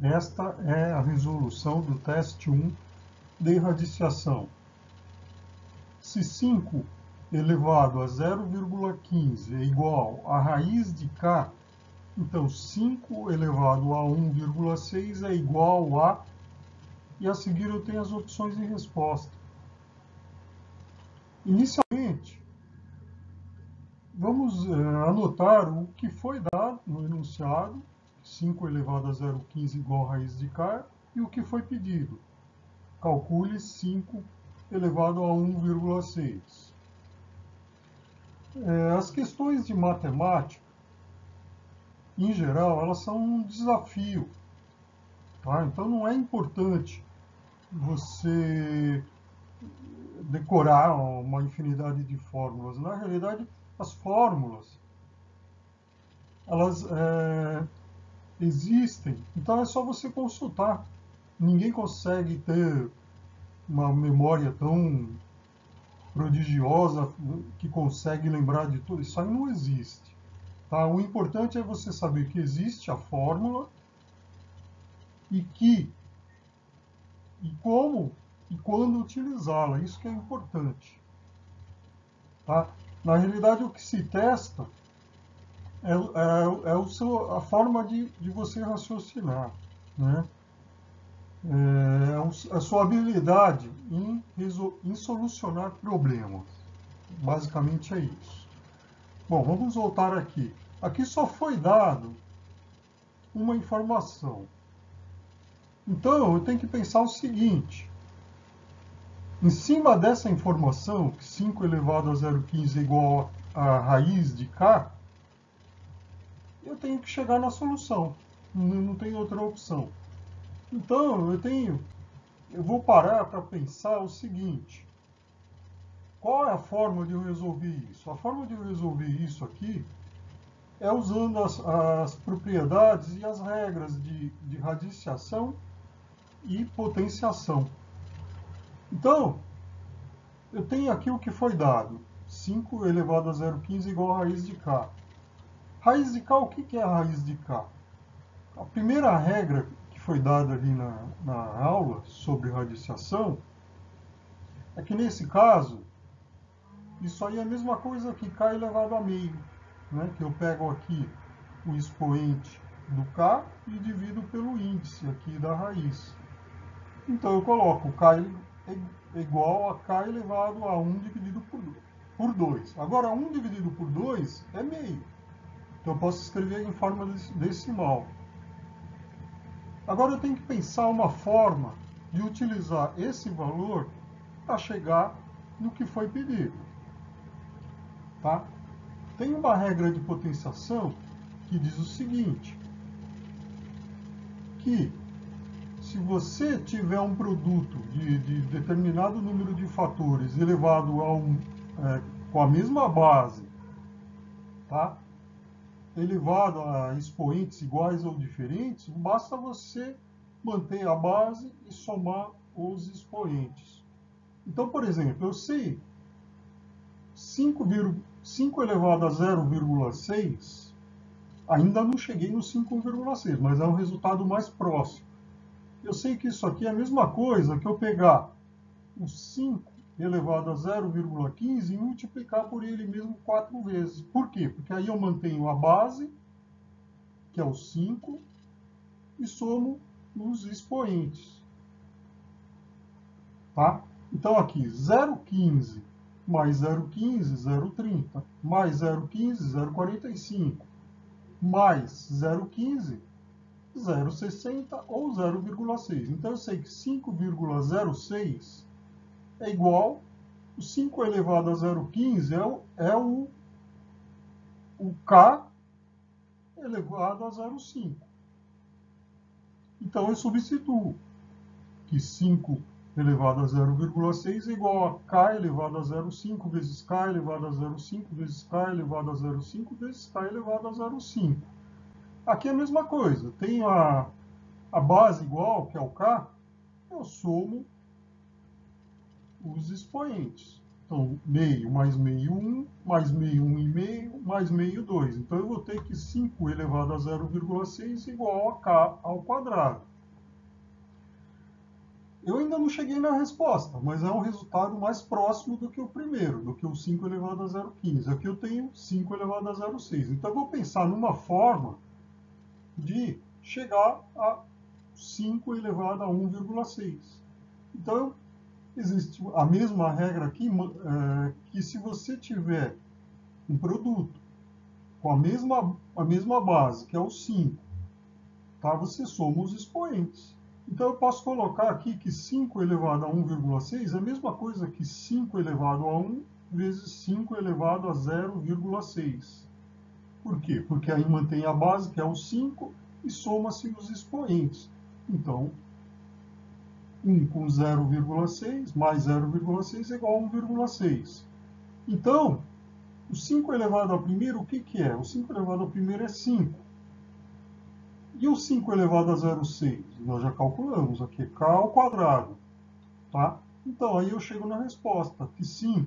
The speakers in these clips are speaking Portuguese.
Esta é a resolução do teste 1 de radiciação. Se 5 elevado a 0,15 é igual a raiz de k, então 5 elevado a 1,6 é igual a... E a seguir eu tenho as opções de resposta. Inicialmente, vamos anotar o que foi dado no enunciado, 5 elevado a 0,15 igual a raiz de k, e o que foi pedido. Calcule 5 elevado a 1,6. As questões de matemática, em geral, elas são um desafio. Tá? Então não é importante você decorar uma infinidade de fórmulas. Na realidade, as fórmulas, elas existem, então é só você consultar. Ninguém consegue ter uma memória tão prodigiosa que consegue lembrar de tudo. Isso aí não existe. Tá? O importante é você saber que existe a fórmula e como e quando utilizá-la. Isso que é importante. Tá? Na realidade, o que se testa a forma de você raciocinar, né? A sua habilidade em solucionar problemas. Basicamente é isso. Bom, vamos voltar aqui. Aqui só foi dado uma informação. Então, eu tenho que pensar o seguinte. Em cima dessa informação, que 5 elevado a 0,15 é igual a raiz de k, eu tenho que chegar na solução. Não tem outra opção. Então, eu vou parar para pensar o seguinte. Qual é a forma de eu resolver isso? A forma de eu resolver isso aqui é usando as propriedades e as regras de radiciação e potenciação. Então, eu tenho aqui o que foi dado. 5 elevado a 0,15 igual a raiz de k. Raiz de k, o que é a raiz de k? A primeira regra que foi dada ali na aula sobre radiciação é que, nesse caso, isso aí é a mesma coisa que k elevado a meio, né? Que eu pego aqui o expoente do k e divido pelo índice aqui da raiz. Então eu coloco k é igual a k elevado a 1 dividido por 2. Agora, 1 dividido por 2 é meio. Então eu posso escrever em forma decimal. Agora eu tenho que pensar uma forma de utilizar esse valor para chegar no que foi pedido. Tá? Tem uma regra de potenciação que diz o seguinte, que se você tiver um produto de determinado número de fatores elevado a com a mesma base, tá? Elevado a expoentes iguais ou diferentes, basta você manter a base e somar os expoentes. Então, por exemplo, eu sei 5 elevado a 0,6, ainda não cheguei no 5,6, mas é um resultado mais próximo. Eu sei que isso aqui é a mesma coisa que eu pegar o 5 elevado a 0,15 e multiplicar por ele mesmo 4 vezes. Por quê? Porque aí eu mantenho a base, que é o 5, e somo os expoentes. Tá? Então aqui, 0,15 mais 0,15, 0,30, mais 0,15, 0,45, mais 0,15, 0,60 ou 0,6. Então eu sei que 5,06 é igual, o 5 elevado a 0,15 é o K elevado a 0,5. Então eu substituo que 5 elevado a 0,6 é igual a K elevado a 0,5 vezes K elevado a 0,5 vezes K elevado a 0,5 vezes K elevado a 0,5. Aqui é a mesma coisa. Tenho a base igual, que é o K, eu somo os expoentes. Então, meio mais meio 1, mais meio 1,5, mais meio 2. Então, eu vou ter que 5 elevado a 0,6 igual a k ao quadrado. Eu ainda não cheguei na resposta, mas é um resultado mais próximo do que o primeiro, do que o 5 elevado a 0,15. Aqui eu tenho 5 elevado a 0,6. Então, eu vou pensar numa forma de chegar a 5 elevado a 1,6. Então, existe a mesma regra aqui, que se você tiver um produto com a mesma base, que é o 5, tá? Você soma os expoentes. Então, eu posso colocar aqui que 5 elevado a 1,6 é a mesma coisa que 5 elevado a 1 vezes 5 elevado a 0,6. Por quê? Porque aí mantém a base, que é o 5, e soma-se os expoentes. Então, 1 com 0,6 mais 0,6 é igual a 1,6. Então, o 5 elevado ao primeiro, o que é? O 5 elevado ao primeiro é 5. E o 5 elevado a 0,6? Nós já calculamos aqui, k ao quadrado. Tá? Então, aí eu chego na resposta, que 5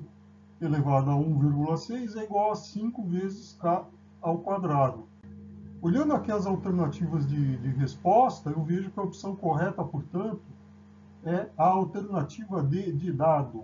elevado a 1,6 é igual a 5 vezes k ao quadrado. Olhando aqui as alternativas de resposta, eu vejo que a opção correta, portanto, é a alternativa D de dado.